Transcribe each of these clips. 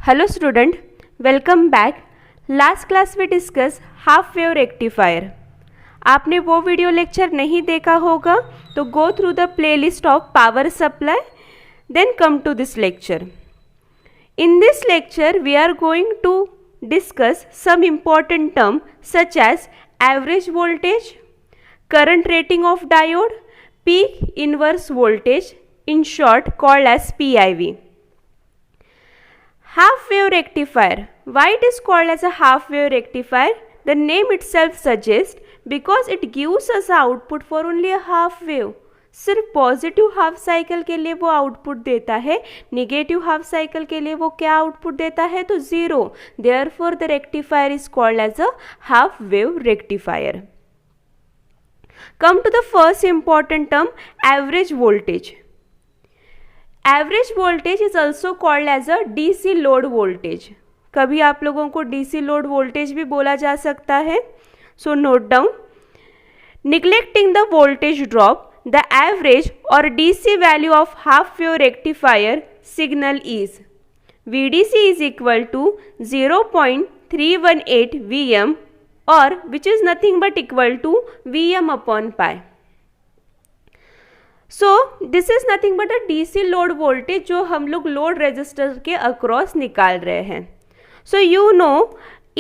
Hello student, welcome back. Last class में discuss half wave rectifier. आपने वो video lecture नहीं देखा होगा तो go through the playlist of power supply, then come to this lecture. In this lecture we are going to discuss some important terms such as average voltage, current rating of diode, peak inverse voltage, in short called as PIV. Half wave rectifier. Why it is called as a half wave rectifier? The name itself suggests because it gives us output for only a half wave. सिर्फ positive half cycle के लिए वो output देता है, negative half cycle के लिए वो क्या आउटपुट देता है? तो zero. Therefore the rectifier is called as a half wave rectifier. Come to the first important term, average voltage. Average voltage is also called as a DC load voltage. कभी आप लोगों को डीसी लोड वोल्टेज भी बोला जा सकता है। So note down, neglecting the voltage drop, the average or DC value of half wave rectifier signal is VDC is equal to 0.318 Vm or which is nothing but equal to Vm upon pi. So this is nothing but a DC load voltage जो हम लोग load resistor के across निकाल रहे हैं। So you know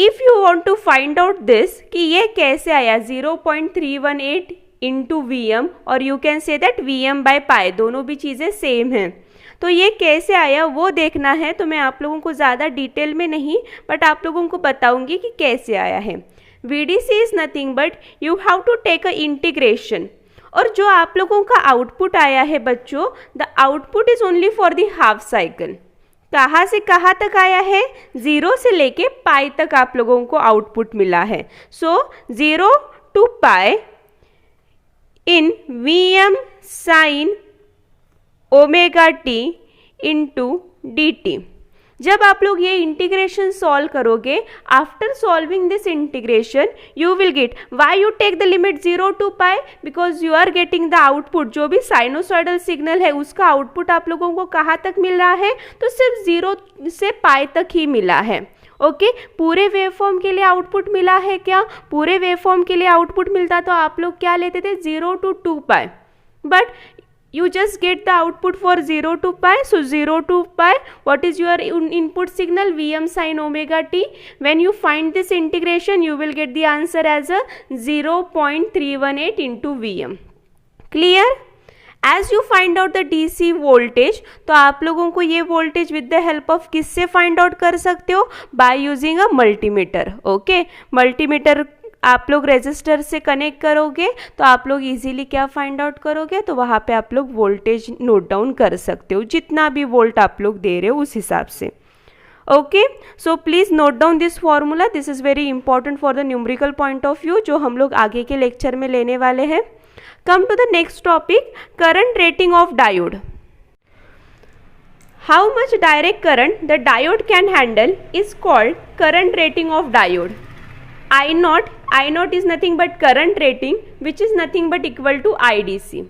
if you want to find out this कि ये कैसे आया 0.318 इंटू वी एम, और you can say that V M by pi, दोनों भी चीज़ें सेम हैं। तो ये कैसे आया वो देखना है, तो मैं आप लोगों को ज़्यादा डिटेल में नहीं बट आप लोगों को बताऊंगी कि कैसे आया है। V D C is nothing but you have to take a integration, और जो आप लोगों का आउटपुट आया है बच्चों, the output is only for the half cycle. कहाँ से कहाँ तक आया है? ज़ीरो से लेके पाई तक आप लोगों को आउटपुट मिला है। So zero to pi in Vm sin omega t into dt। जब आप लोग ये इंटीग्रेशन सॉल्व करोगे, after solving this integration you will get, why you take the limit 0 to pi, because you are getting the output, जो भी sinusoidal signal है उसका output आप लोगों को कहाँ तक मिल रहा है? तो सिर्फ 0 से पाई तक ही मिला है। ओके पूरे वेवफॉर्म के लिए आउटपुट मिला है क्या? पूरे वेवफॉर्म के लिए आउटपुट मिलता तो आप लोग क्या लेते थे? 0 to 2 pi, but you just get the output for 0 to pi. So 0 to pi, what is your input signal? Vm sin omega t. When you find this integration, you will get the answer as a 0.318 into Vm. Clear? As you find out the DC voltage, तो आप लोगों को ये voltage with the help of किससे find out कर सकते हो? By using a multimeter. Okay, multimeter आप लोग रेजिस्टर से कनेक्ट करोगे तो आप लोग इजीली क्या फाइंड आउट करोगे? तो वहाँ पे आप लोग वोल्टेज नोट डाउन कर सकते हो, जितना भी वोल्ट आप लोग दे रहे हो उस हिसाब से। Okay, so please note down this formula, this is very important for the numerical point of view, जो हम लोग आगे के लेक्चर में लेने वाले हैं। Come to the next topic, current rating of diode. How much direct current the diode can handle is called current rating of diode. I naught is nothing but current rating which is nothing but equal to IDC।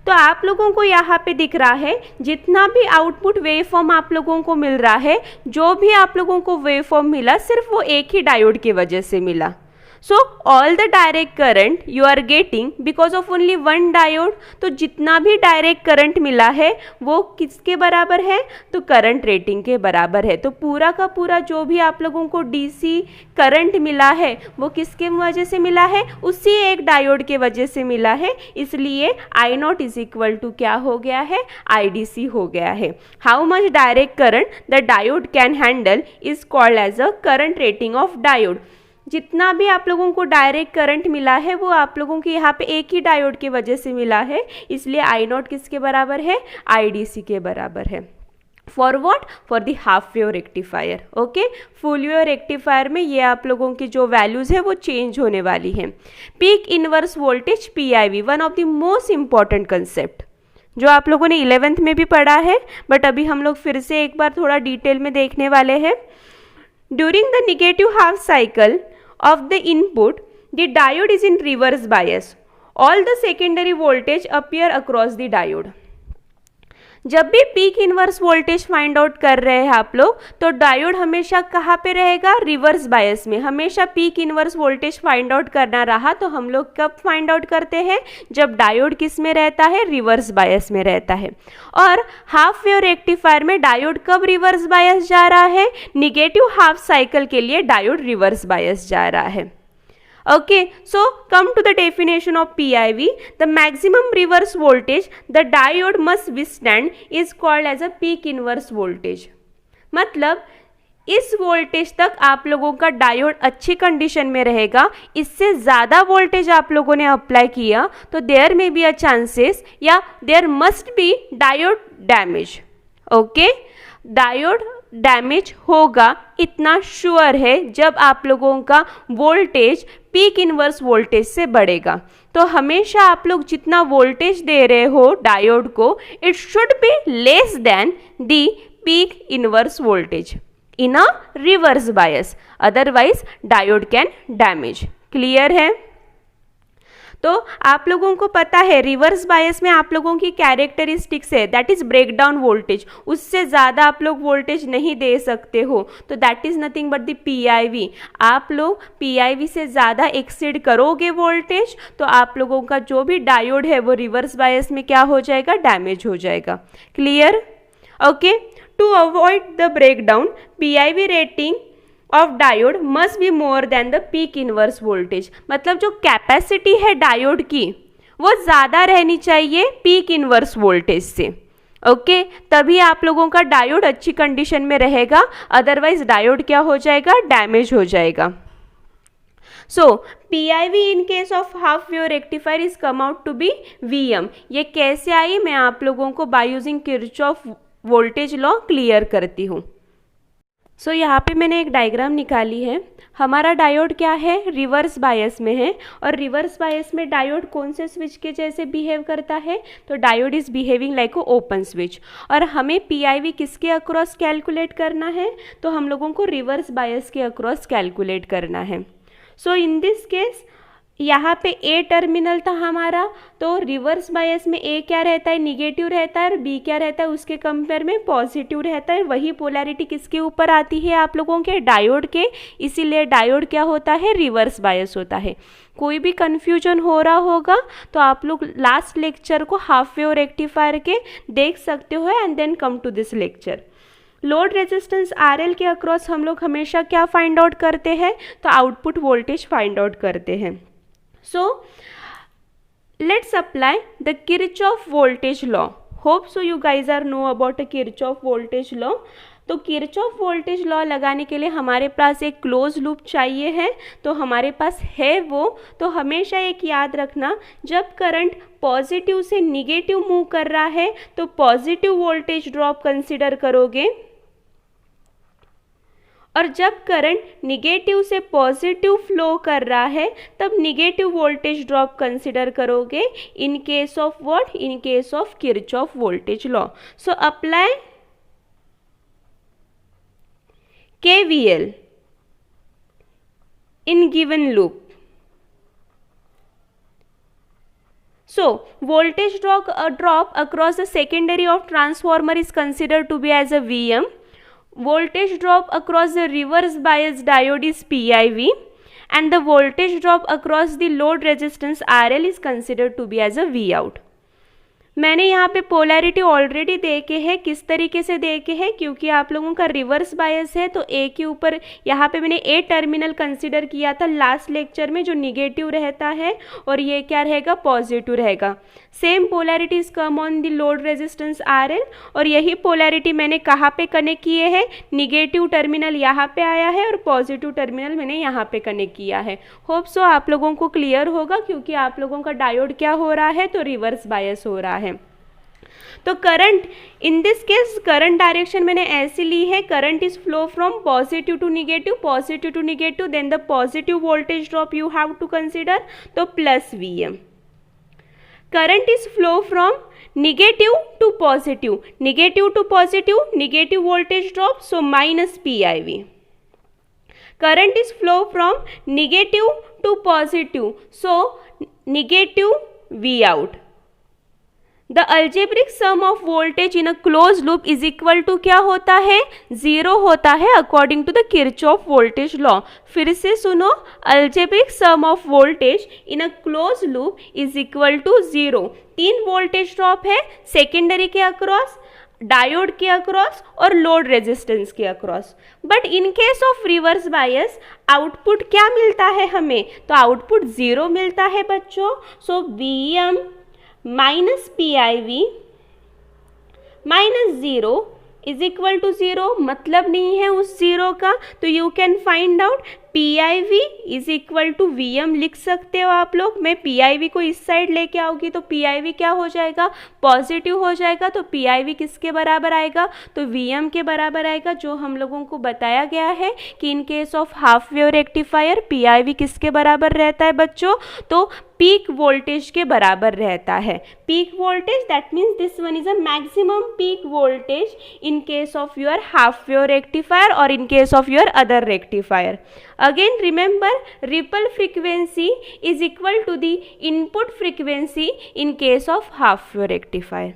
तो आप लोगों को यहाँ पे दिख रहा है जितना भी आउटपुट वेवफॉर्म आप लोगों को मिल रहा है, जो भी आप लोगों को वेवफॉर्म मिला सिर्फ वो एक ही डायोड की वजह से मिला। So all the direct current you are getting because of only one diode. तो जितना भी डायरेक्ट करंट मिला है वो किसके बराबर है? तो करंट रेटिंग के बराबर है। तो पूरा का पूरा जो भी आप लोगों को डीसी करंट मिला है वो किसके वजह से मिला है? उसी एक डायोड के वजह से मिला है, इसलिए I naught is equal to क्या हो गया है? IDC हो गया है। How much direct current the diode can handle is called as a current rating of diode. जितना भी आप लोगों को डायरेक्ट करंट मिला है वो आप लोगों के यहाँ पे एक ही डायोड की वजह से मिला है, इसलिए आई नॉट किसके बराबर है? IDC के बराबर है। For what? For the half wave rectifier. Okay, full wave rectifier में ये आप लोगों की जो वैल्यूज़ है वो चेंज होने वाली है। Peak inverse voltage PIV, one of the most important concept जो आप लोगों ने 11th में भी पढ़ा है, बट अभी हम लोग फिर से एक बार थोड़ा डिटेल में देखने वाले हैं। During the negative half cycle of the input, the diode is in reverse bias. All the secondary voltage appear across the diode. जब भी peak inverse voltage find out कर रहे हैं आप लोग, तो डायोड हमेशा कहाँ पे रहेगा, रिवर्स बायस में। हमेशा peak inverse voltage find out करना रहा तो हम लोग कब फाइंड आउट करते हैं, जब डायोड किस में रहता है, रिवर्स बायस में रहता है। और हाफ वेव रेक्टिफायर में डायोड कब रिवर्स बायस जा रहा है, निगेटिव हाफ साइकिल के लिए डायोड रिवर्स बायस जा रहा है। Okay, so come to the definition of PIV. The maximum reverse voltage the diode must withstand is called as a peak inverse voltage. मतलब इस वोल्टेज तक आप लोगों का डायोड अच्छी कंडीशन में रहेगा, इससे ज़्यादा वोल्टेज आप लोगों ने अप्लाई किया तो there may be a chances या there must be diode damage. Okay, diode damage होगा इतना श्योर है जब आप लोगों का वोल्टेज पीक इनवर्स वोल्टेज से बढ़ेगा। तो हमेशा आप लोग जितना वोल्टेज दे रहे हो डायोड को, it should be less than the peak inverse voltage in a reverse bias, otherwise diode can damage. Clear है? तो आप लोगों को पता है रिवर्स बायस में आप लोगों की कैरेक्टरिस्टिक्स है, दैट इज ब्रेकडाउन वोल्टेज। उससे ज़्यादा आप लोग वोल्टेज नहीं दे सकते हो, तो that is nothing but the PIV। आप लोग PIV से ज़्यादा एक्सीड करोगे वोल्टेज तो आप लोगों का जो भी डायोड है वो रिवर्स बायस में क्या हो जाएगा, डैमेज हो जाएगा। Clear? Okay, to avoid the breakdown PIV rating of diode must be more than the peak inverse voltage. मतलब जो कैपेसिटी है डायोड की वो ज़्यादा रहनी चाहिए पीक इनवर्स वोल्टेज से। ओके, तभी आप लोगों का डायोड अच्छी कंडीशन में रहेगा, अदरवाइज डायोड क्या हो जाएगा, डैमेज हो जाएगा। So PIV in case of half wave rectifier is come out to be VM। ये कैसे आई, मैं आप लोगों को by using Kirchhoff voltage law clear करती हूँ। सो यहाँ पे मैंने एक डायग्राम निकाली है। हमारा डायोड क्या है, रिवर्स बायस में है, और रिवर्स बायस में डायोड कौन से स्विच के जैसे बिहेव करता है, तो diode is behaving like oh open switch. और हमें PIV किसके अक्रॉस कैलकुलेट करना है, तो हम लोगों को रिवर्स बायस के अक्रॉस कैलकुलेट करना है। सो इन दिस केस यहाँ पे A टर्मिनल था हमारा, तो रिवर्स बायस में A क्या रहता है, निगेटिव रहता है, और B क्या रहता है उसके कंपेयर में पॉजिटिव रहता है। वही पोलैरिटी किसके ऊपर आती है, आप लोगों के डायोड के, इसीलिए डायोड क्या होता है, रिवर्स बायस होता है। कोई भी कन्फ्यूजन हो रहा होगा तो आप लोग लास्ट लेक्चर को हाफ वेव रेक्टिफायर के देख सकते हो and then come to this lecture. Load resistance RL के अक्रॉस हम लोग हमेशा क्या फाइंड आउट करते हैं, तो आउटपुट वोल्टेज फाइंड आउट करते हैं। So let's apply the Kirchhoff voltage law. Hope so you guys are know about a Kirchhoff voltage law. तो Kirchhoff voltage law लगाने के लिए हमारे पास एक क्लोज लूप चाहिए है, तो हमारे पास है वो। तो हमेशा एक याद रखना, जब करंट पॉजिटिव से निगेटिव मूव कर रहा है तो पॉजिटिव वोल्टेज ड्रॉप कंसिडर करोगे, और जब करंट निगेटिव से पॉजिटिव फ्लो कर रहा है तब निगेटिव वोल्टेज ड्रॉप कंसिडर करोगे इन case of what, in case of Kirchhoff voltage law. So apply KVL in given loop. So voltage drop across the secondary of transformer is considered to be as a VM. Voltage drop across the reverse bias diode is PIV, and the voltage drop across the load resistance RL is considered to be as a Vout. मैंने यहाँ पे polarity already दे के है, किस तरीके से दे के है, क्योंकि आप लोगों का रिवर्स बायस है तो A के ऊपर यहाँ पे मैंने A टर्मिनल कंसिडर किया था लास्ट लेक्चर में, जो निगेटिव रहता है, और ये क्या रहेगा, पॉजिटिव रहेगा। Same polarity is come on the load resistance RL, और यही पोलैरिटी मैंने कहाँ पे कनेक्ट किए हैं, निगेटिव टर्मिनल यहाँ पे आया है और पॉजिटिव टर्मिनल मैंने यहाँ पे कनेक्ट किया है। होप सो आप लोगों को क्लियर होगा, क्योंकि आप लोगों का डायोड क्या हो रहा है, तो रिवर्स बायस हो रहा है। तो current in this case current direction मैंने ऐसी ली है, current is flow from positive to negative, then the positive voltage drop you have to consider, तो plus VM। Current is flow from negative to positive, negative voltage drop, so minus PIV। Current is flow from negative to positive, so negative Vout। The algebraic sum of voltage in a close loop is equal to क्या होता है, 0 होता है according to the Kirchhoff voltage law. फिर से सुनो, algebraic sum of voltage in a close loop is equal to 0। 3 voltage drop है, secondary के अक्रॉस, डायोड के अक्रॉस और लोड रेजिस्टेंस के across. But in case of reverse bias output क्या मिलता है हमें, तो आउटपुट 0 मिलता है बच्चों। So Vm minus PIV minus 0 is equal to 0, मतलब नहीं है उस 0 का, तो you can find out PIV is equal to Vm लिख सकते हो आप लोग। मैं PIV को इस साइड लेके आऊँगी तो PIV क्या हो जाएगा, पॉजिटिव हो जाएगा। तो PIV किसके बराबर आएगा, तो Vm के बराबर आएगा, जो हम लोगों को बताया गया है कि इन case of half wave rectifier PIV किसके बराबर रहता है बच्चों, तो पीक वोल्टेज के बराबर रहता है। Peak voltage that means this one is a maximum peak voltage in case of your half wave rectifier और in case of your other rectifier. Again remember, ripple frequency is equal to the input frequency in case of half wave rectifier।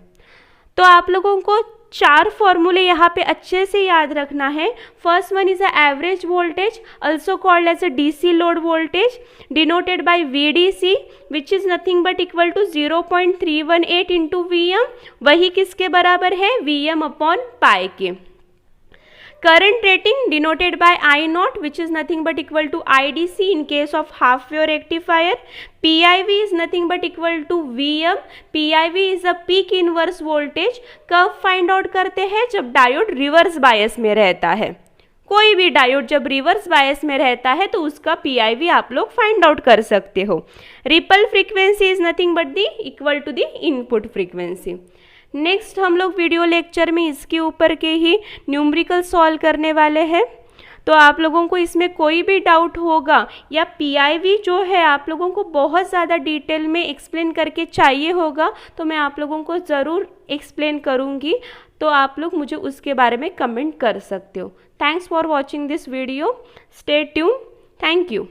तो आप लोगों को 4 फॉर्मूले यहाँ पे अच्छे से याद रखना है। First one is a average voltage also called as a DC load voltage denoted by VDC which is nothing but equal to 0.318 into Vm। वही किसके बराबर है, Vm upon pi के। Current rating denoted by I naught which is nothing but equal to IDC in case of half wave rectifier। PIV is nothing but equal to Vm। PIV is a peak inverse voltage। कब find out करते हैं, जब diode reverse bias में रहता है। कोई भी diode जब रिवर्स बायस में रहता है तो उसका PIV आप लोग फाइंड आउट कर सकते हो। Ripple frequency is nothing but the equal to the input frequency. Next हम लोग वीडियो लेक्चर में इसके ऊपर के ही न्यूमेरिकल सॉल्व करने वाले हैं। तो आप लोगों को इसमें कोई भी डाउट होगा या PIV जो है आप लोगों को बहुत ज़्यादा डिटेल में एक्सप्लेन करके चाहिए होगा तो मैं आप लोगों को ज़रूर एक्सप्लेन करूँगी, तो आप लोग मुझे उसके बारे में कमेंट कर सकते हो। Thanks for watching this video, stay tune, thank you.